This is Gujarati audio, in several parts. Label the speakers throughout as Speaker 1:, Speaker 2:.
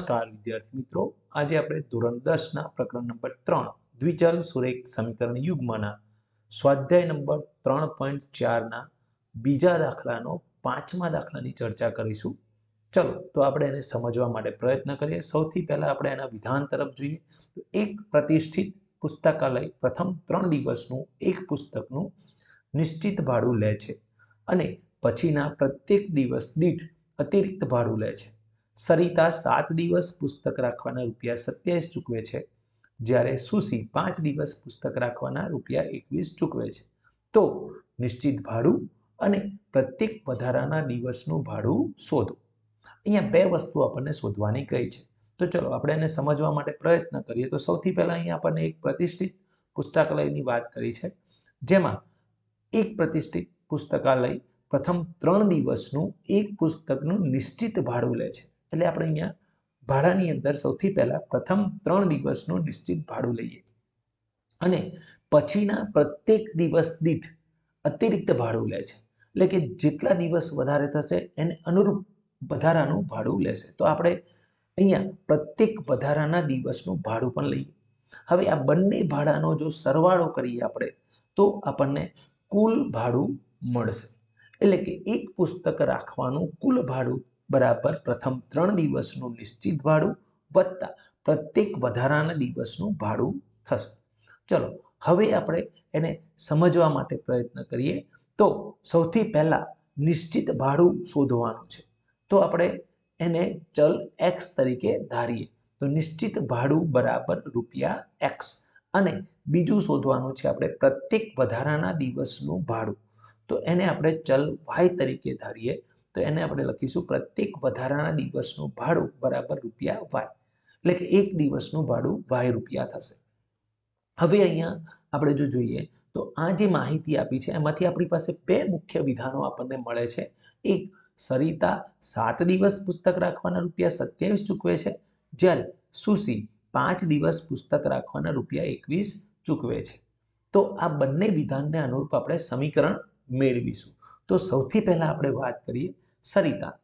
Speaker 1: નમસ્કાર વિદ્યાર્થી મિત્રો, આજે આપણે ધોરણ 10 ના પ્રકરણ નંબર 3 દ્વિચલ સુરેખ સમીકરણ યુગ્મના સ્વાધ્યાય નંબર 3.4 ના બીજા દાખલાનો પાંચમા દાખલાની ચર્ચા કરીશું. ચલો તો આપણે એને સમજવા માટે પ્રયત્ન કરીએ. સૌથી પહેલા આપણે એના વિધાન તરફ જોઈએ. તો એક પ્રતિષ્ઠિત પુસ્તકાલય પ્રથમ 3 દિવસનું એક પુસ્તકનું નિશ્ચિત ભાડું લે છે અને પછીના પ્રત્યેક દિવસ દીઠ અતિરિક્ત ભાડું લે છે. સરિતા 7 દિવસ પુસ્તક રાખવાના ₹27 ચૂકવે છે, જ્યારે સુશી 5 દિવસ પુસ્તક રાખવાના ₹21 ચૂકવે છે. તો નિશ્ચિત ભાડું અને પ્રત્યેક વધારાના દિવસનું ભાડું શોધો. અહીંયા બે વસ્તુ આપણને શોધવાની કહી છે. તો ચલો આપણે એને સમજવા માટે પ્રયત્ન કરીએ. તો સૌથી પહેલા અહીંયા આપણને એક પ્રતિષ્ઠિત પુસ્તકાલયની વાત કરી છે, જેમાં એક પ્રતિષ્ઠિત પુસ્તકાલય પ્રથમ 3 દિવસનું એક પુસ્તકનું નિશ્ચિત ભાડું લે છે. એટલે આપણે અહીંયા ભાડાની અંદર સૌથી પહેલા પ્રથમ 3 દિવસનું નિશ્ચિત ભાડું લઈએ અને પછીના પ્રત્યેક દિવસ દીઠ અતિરિક્ત ભાડું લે છે. એટલે કે જેટલા દિવસ વધારે થશે એને અનુરૂપ વધારાનું ભાડું લેશે. તો આપણે અહીંયા પ્રત્યેક વધારાના દિવસનું ભાડું પણ લઈએ. હવે આ બંને ભાડાનો જો સરવાળો કરીએ આપણે તો આપણને કુલ ભાડું મળશે. એટલે કે એક પુસ્તક રાખવાનું કુલ ભાડું બરાબર પ્રથમ 3 દિવસનું નિશ્ચિત ભાડું વત્તા પ્રત્યેક વધારાના દિવસનું ભાડું થશે. ચલો હવે આપણે એને સમજવા માટે પ્રયત્ન કરીએ. તો સૌથી પહેલા નિશ્ચિત ભાડું શોધવાનું છે. તો આપણે એને ચલ x તરીકે ધારીએ. તો નિશ્ચિત ભાડું બરાબર ₹x અને બીજું શોધવાનું છે આપણે પ્રત્યેક વધારાના દિવસનું ભાડું. તો એને આપણે ચલ y તરીકે ધારીએ. તો એને આપણે લખીશું પ્રત્યેક વધારાના દિવસનું ભાડું બરાબર ₹y. એટલે કે એક દિવસનું ભાડું y થશે. હવે અહીંયા આપણે જો જોઈએ તો આ જે માહિતી આપી છે એમાંથી આપણી પાસે બે મુખ્ય વિધાનો આપણને મળે છે. એક, સરિતા 7 દિવસ પુસ્તક રાખવાના ₹27 ચૂકવે છે, જ્યારે સુશી 5 દિવસ પુસ્તક રાખવાના ₹21 ચૂકવે છે. તો આ બંને વિધાનને અનુરૂપ આપણે સમીકરણ મેળવીશું. તો સૌથી પહેલા આપણે વાત કરીએ સરિતા.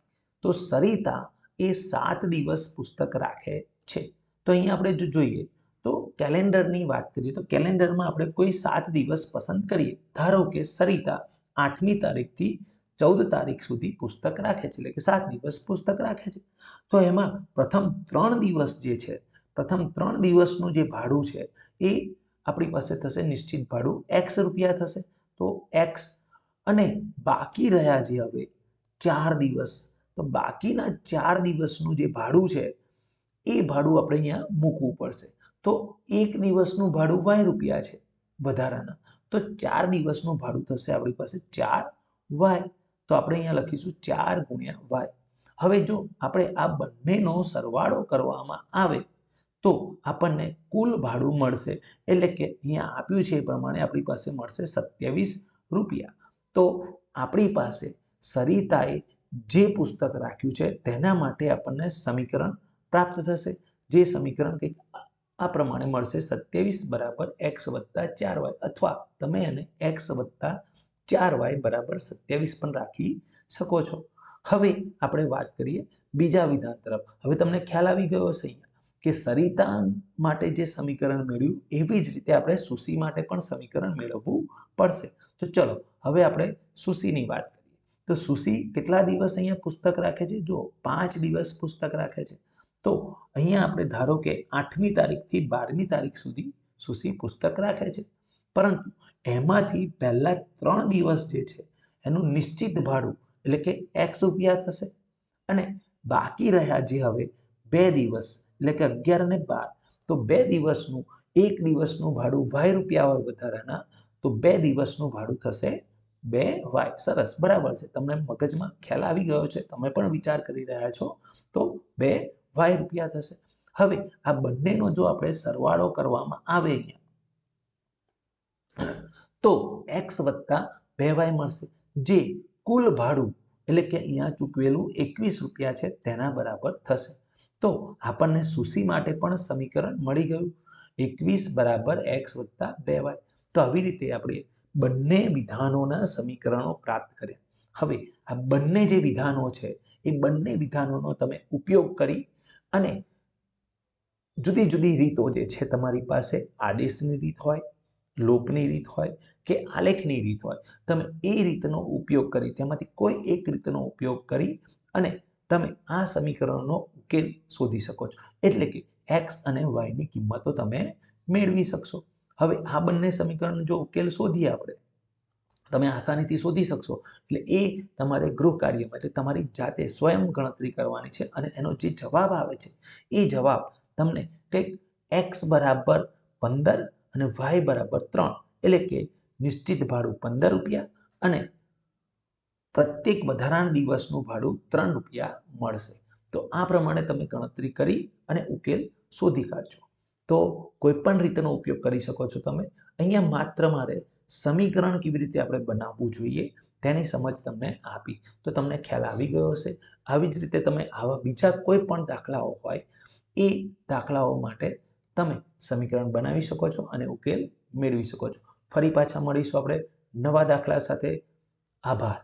Speaker 1: તો સરિતા એ 7 દિવસ પુસ્તક રાખે છે. તો અહીંયા આપણે જો જોઈએ તો કેલેન્ડરની વાત કરીએ તો કેલેન્ડરમાં આપણે કોઈ 7 દિવસ પસંદ કરીએ. ધારો કે સરિતા 8મી તારીખથી 14 તારીખ સુધી પુસ્તક રાખે છે, એટલે કે 7 દિવસ પુસ્તક રાખે છે. તો એમાં પ્રથમ 3 દિવસ જે છે, પ્રથમ 3 દિવસનું જે ભાડું છે એ આપણી પાસે થશે નિશ્ચિત ભાડું x રૂપિયા થશે. તો x અને બાકી રહ્યા જે હવે 4 દિવસ, તો બાકીના 4 દિવસનું જે ભાડું છે એ ભાડું આપણે અહીંયા મૂકવું પડશે. તો એક દિવસનું ભાડું y રૂપિયા છે વધારાના, તો 4 દિવસનું ભાડું થશે આપણી પાસે 4y. તો આપણે અહીંયા લખીશું 4 × y. હવે જો આપણે આ બંનેનો સરવાળો કરવામાં આવે તો આપણને કુલ ભાડું મળશે. એટલે કે અહીંયા આપ્યું છે એ પ્રમાણે આપણી પાસે મળશે ₹27. તો આપણી પાસે સરિતાએ જે પુસ્તક રાખ્યું છે તેના માટે આપણને સમીકરણ પ્રાપ્ત થશે. જે સમીકરણ કંઈક આ પ્રમાણે મળશે, 27 બરાબર x વત્તા 4y, અથવા તમે એને x વત્તા 4y બરાબર 27 પણ રાખી શકો છો. હવે આપણે વાત કરીએ બીજા વિધાન તરફ. હવે તમને ખ્યાલ આવી ગયો હશે અહીંયા કે સરિતા માટે જે સમીકરણ મેળવ્યું એવી જ રીતે આપણે સુશી માટે પણ સમીકરણ મેળવવું પડશે. તો ચલો હવે આપણે સુશીની વાત કરીએ. તો સુશી કેટલા દિવસ અહીંયા પુસ્તક રાખે છે? જો 5 દિવસ પુસ્તક રાખે છે. તો અહીંયા આપણે ધારો કે 8મી તારીખથી 12મી તારીખ સુધી સુશી પુસ્તક રાખે છે, પરંતુ એમાંથી પહેલા 3 દિવસ જે છે એનું નિશ્ચિત ભાડું એટલે કે x રૂપિયા થશે અને બાકી રહ્યા જે હવે 2 દિવસ એટલે કે 11 અને 12, તો 2 દિવસનું એક દિવસનું ભાડું y રૂપિયા હોય વધારાના, તો 2 દિવસનું ભાડું થશે 2y. સરસ, બરાબર છે. તમને મગજમાં ખ્યાલ આવી ગયો છે, તમે પણ વિચાર કરી રહ્યા છો. તો 2y રૂપિયા થશે. હવે આ બંનેનો જો આપણે સરવાળો કરવામાં આવે અહીંયા તો x વત્તા 2y મળશે, જે કુલ ભાડું એટલે કે અહીંયા ચૂકવેલું ₹21 છે તેના બરાબર થશે. તો આપણને સુશી માટે પણ સમીકરણ મળી ગયું, 21 બરાબર x વત્તા 2y. તો આવી રીતે આપણે બંને વિધાનોના સમીકરણો પ્રાપ્ત કર્યા. હવે આ બંને જે વિધાનો છે એ બંને વિધાનોનો તમે ઉપયોગ કરી અને જુદી જુદી રીતો જે છે તમારી પાસે આદેશની રીત હોય, લોપની રીત હોય કે આલેખની રીત હોય, તમે એ રીતનો ઉપયોગ કરી તેમાંથી કોઈ એક રીતનો ઉપયોગ કરી અને તમે આ સમીકરણનો ઉકેલ શોધી શકો છો. એટલે કે એક્સ અને વાયની કિંમતો તમે મેળવી શકશો. હવે આ બંને સમીકરણ જો ઉકેલ શોધીએ આપણે, તમે આસાનીથી શોધી શકશો. એટલે એ તમારે ગૃહ કાર્યમાં એટલે તમારી જાતે સ્વયં ગણતરી કરવાની છે અને એનો જે જવાબ આવે છે એ જવાબ તમને કંઈક એક્સ બરાબર 15 અને વાય બરાબર 3 એટલે કે નિશ્ચિત ભાડું 15 રૂપિયા અને પ્રત્યેક વધારાના દિવસનું ભાડું 3 રૂપિયા મળશે. તો આ પ્રમાણે તમે ગણતરી કરી અને ઉકેલ શોધી કાઢજો. તો કોઈ પણ રીતનો ઉપયોગ કરી શકો છો તમે. અહીંયા માત્ર મારે સમીકરણ કેવી રીતે આપણે બનાવવું જોઈએ તેની સમજ તમને આપી. તો તમને ખ્યાલ આવી ગયો હશે. આવી જ રીતે તમે આવા બીજા કોઈ પણ દાખલાઓ હોય એ દાખલાઓ માટે તમે સમીકરણ બનાવી શકો છો અને ઉકેલ મેળવી શકો છો. ફરી પાછા મળીશું આપણે નવા દાખલા સાથે. આભાર.